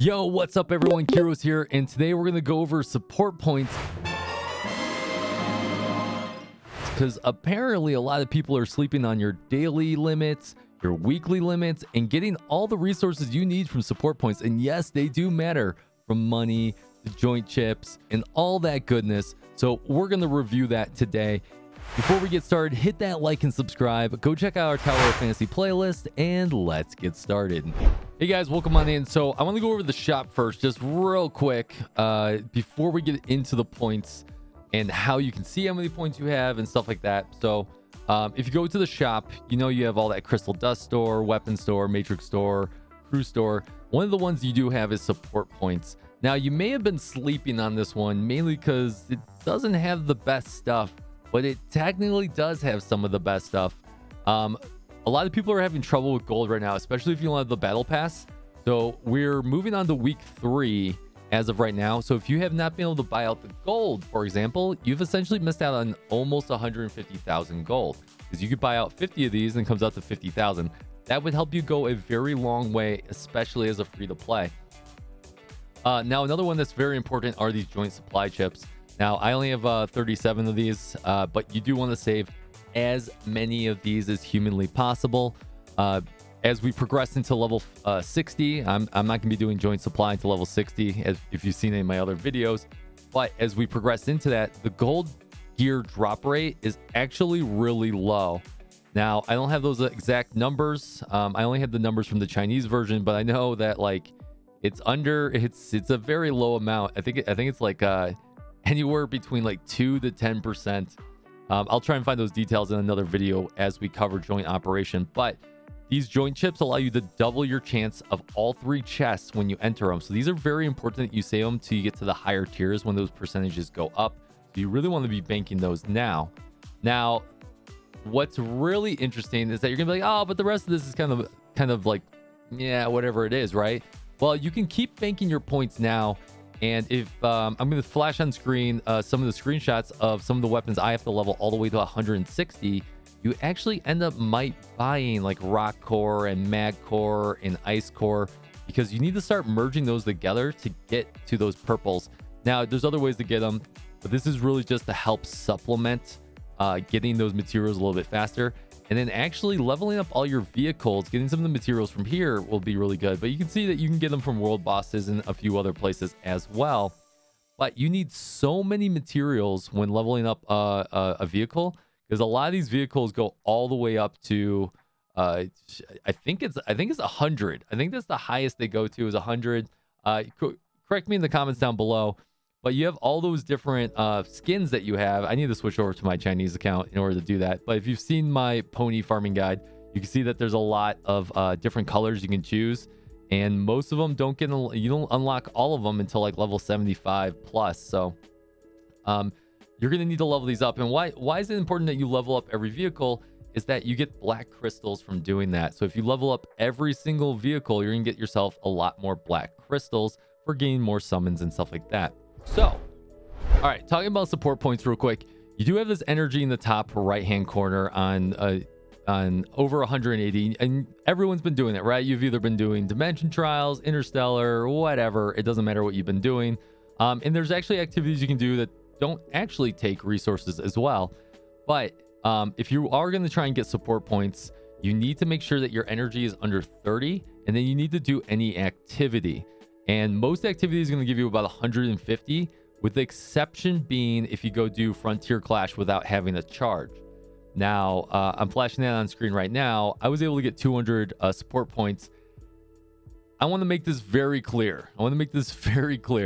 Yo, what's up everyone? Kyrios here, and today we're going to go over support points because apparently a lot of people are sleeping on your daily limits, your weekly limits, and getting all the resources you need from support points. And yes, they do matter, from money to joint chips and all that goodness. So we're going to review that today. Before we get started, hit that like and subscribe. Go check out our Tower of Fantasy playlist, and let's get started. Hey guys, welcome on in. So I want to go over the shop first, just real quick, before we get into the points and how you can see how many points you have and stuff like that. So if you go to the shop, you know you have all that crystal dust store, weapon store, matrix store, crew store. One of the ones you do have is support points. Now you may have been sleeping on this one, mainly because it doesn't have the best stuff, but it technically does have some of the best stuff. A lot of people are having trouble with gold right now, especially if you don't have the battle pass. So we're moving on to week 3 as of right now. So if you have not been able to buy out the gold, for example, you've essentially missed out on almost 150,000 gold, because you could buy out 50 of these and it comes out to 50,000. That would help you go a very long way, especially as a free to play. Now, another one that's very important are these joint supply chips. Now, I only have 37 of these, but you do want to save as many of these as humanly possible. As we progress into level 60, I'm not going to be doing joint supply until level 60, if you've seen any of my other videos. But as we progress into that, the gold gear drop rate is actually really low. Now, I don't have those exact numbers. I only have the numbers from the Chinese version, but I know that like it's a very low amount. I think it's like anywhere between like 2 to 10%. I'll try and find those details in another video as we cover joint operation. But these joint chips allow you to double your chance of all 3 chests when you enter them. So these are very important that you save them till you get to the higher tiers when those percentages go up. So you really want to be banking those now. Now, what's really interesting is that you're gonna be like, oh, but the rest of this is kind of like, yeah, whatever it is, right? Well, you can keep banking your points now. And if I'm going to flash on screen some of the screenshots of some of the weapons I have to level all the way to 160, you actually end up buying like rock core and mag core and ice core, because you need to start merging those together to get to those purples. Now, there's other ways to get them, but this is really just to help supplement getting those materials a little bit faster. And then actually leveling up all your vehicles, getting some of the materials from here will be really good. But you can see that you can get them from world bosses and a few other places as well. But you need so many materials when leveling up a vehicle, because a lot of these vehicles go all the way up to I think it's 100. I think that's the highest they go to is 100. Correct me in the comments down below. But you have all those different skins that you have. I need to switch over to my Chinese account in order to do that. But if you've seen my pony farming guide, you can see that there's a lot of different colors you can choose. And most of them you don't unlock all of them until like level 75 plus. So you're going to need to level these up. And why is it important that you level up every vehicle? Is that you get black crystals from doing that. So if you level up every single vehicle, you're going to get yourself a lot more black crystals for gaining more summons and stuff like that. So, all right, talking about support points real quick. You do have this energy in the top right hand corner on over 180, and everyone's been doing it, right? You've either been doing dimension trials, interstellar, whatever. It doesn't matter what you've been doing. And there's actually activities you can do that don't actually take resources as well. But if you are going to try and get support points, you need to make sure that your energy is under 30, and then you need to do any activity. And most activities are going to give you about 150, with the exception being if you go do Frontier Clash without having a charge. Now, I'm flashing that on screen right now. I was able to get 200 support points. I want to make this very clear.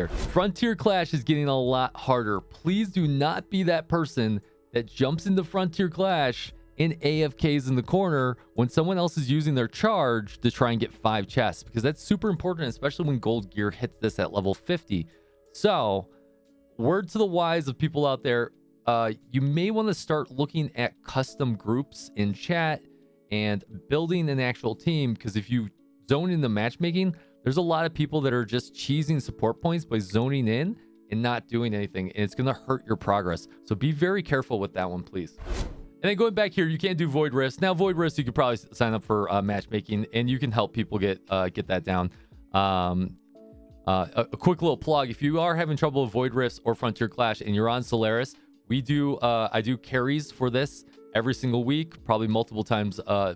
Frontier Clash is getting a lot harder. Please do not be that person that jumps into Frontier Clash and AFKs in the corner when someone else is using their charge to try and get 5 chests, because that's super important, especially when gold gear hits this at level 50. So, word to the wise of people out there, you may want to start looking at custom groups in chat and building an actual team, because if you zone into matchmaking, there's a lot of people that are just cheesing support points by zoning in and not doing anything, and it's going to hurt your progress. So be very careful with that one, please. And then going back here, you can't do void risk. Now, void risk, you could probably sign up for matchmaking, and you can help people get that down. A quick little plug: if you are having trouble with Void Rifts or Frontier Clash and you're on Solaris, we do I do carries for this every single week, probably multiple times a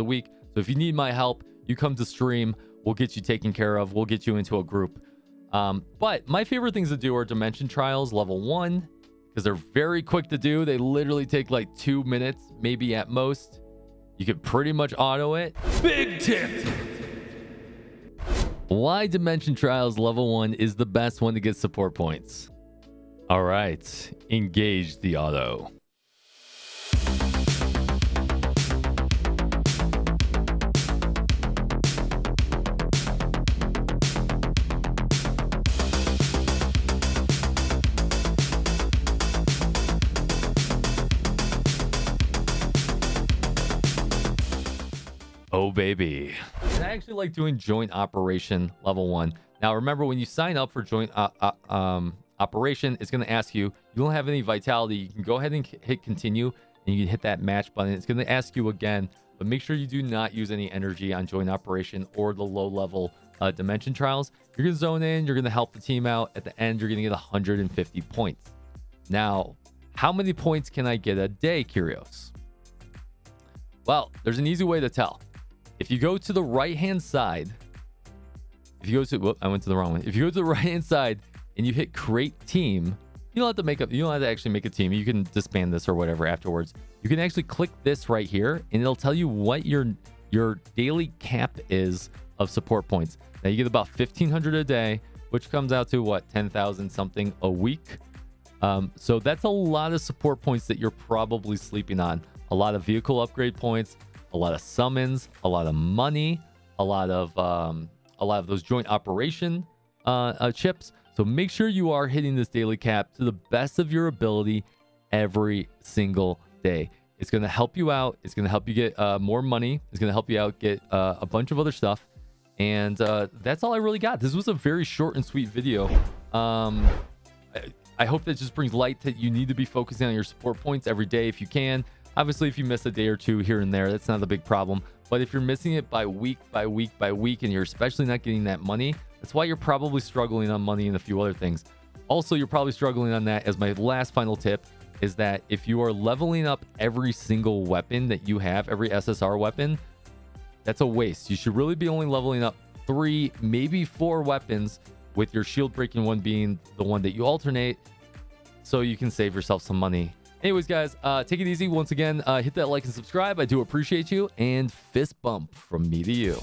week. So if you need my help, you come to stream, we'll get you taken care of, we'll get you into a group. But my favorite things to do are Dimension Trials level 1, because they're very quick to do. They literally take like 2 minutes, maybe at most. You can pretty much auto it. Big tip! Why Dimension Trials level 1 is the best one to get support points. All right, engage the auto. Oh, baby. And I actually like doing joint operation level 1. Now, remember, when you sign up for joint operation, it's going to ask you don't have any vitality. You can go ahead and hit continue, and you can hit that match button. It's going to ask you again, but make sure you do not use any energy on joint operation or the low level dimension trials. You're going to zone in. You're going to help the team out. At the end, you're going to get 150 points. Now, how many points can I get a day, Kyrios? Well, there's an easy way to tell. If you go to the right-hand side, I went to the wrong one. If you go to the right-hand side and you hit create team, you don't have to actually make a team. You can disband this or whatever afterwards. You can actually click this right here and it'll tell you what your daily cap is of support points. Now you get about 1,500 a day, which comes out to what, 10,000 something a week. So that's a lot of support points that you're probably sleeping on. A lot of vehicle upgrade points, a lot of summons, a lot of money, a lot of those joint operation chips. So make sure you are hitting this daily cap to the best of your ability every single day. It's going to help you out. It's going to help you get more money. It's going to help you out get a bunch of other stuff. And that's all I really got. This was a very short and sweet video. I hope that just brings light that you need to be focusing on your support points every day if you can. Obviously, if you miss a day or two here and there, that's not a big problem. But if you're missing it by week, and you're especially not getting that money, that's why you're probably struggling on money and a few other things. Also, you're probably struggling on that, as my last final tip is that if you are leveling up every single weapon that you have, every SSR weapon, that's a waste. You should really be only leveling up 3, maybe 4 weapons, with your shield breaking one being the one that you alternate, so you can save yourself some money. Anyways, guys, take it easy. Once again, hit that like and subscribe. I do appreciate you. And fist bump from me to you.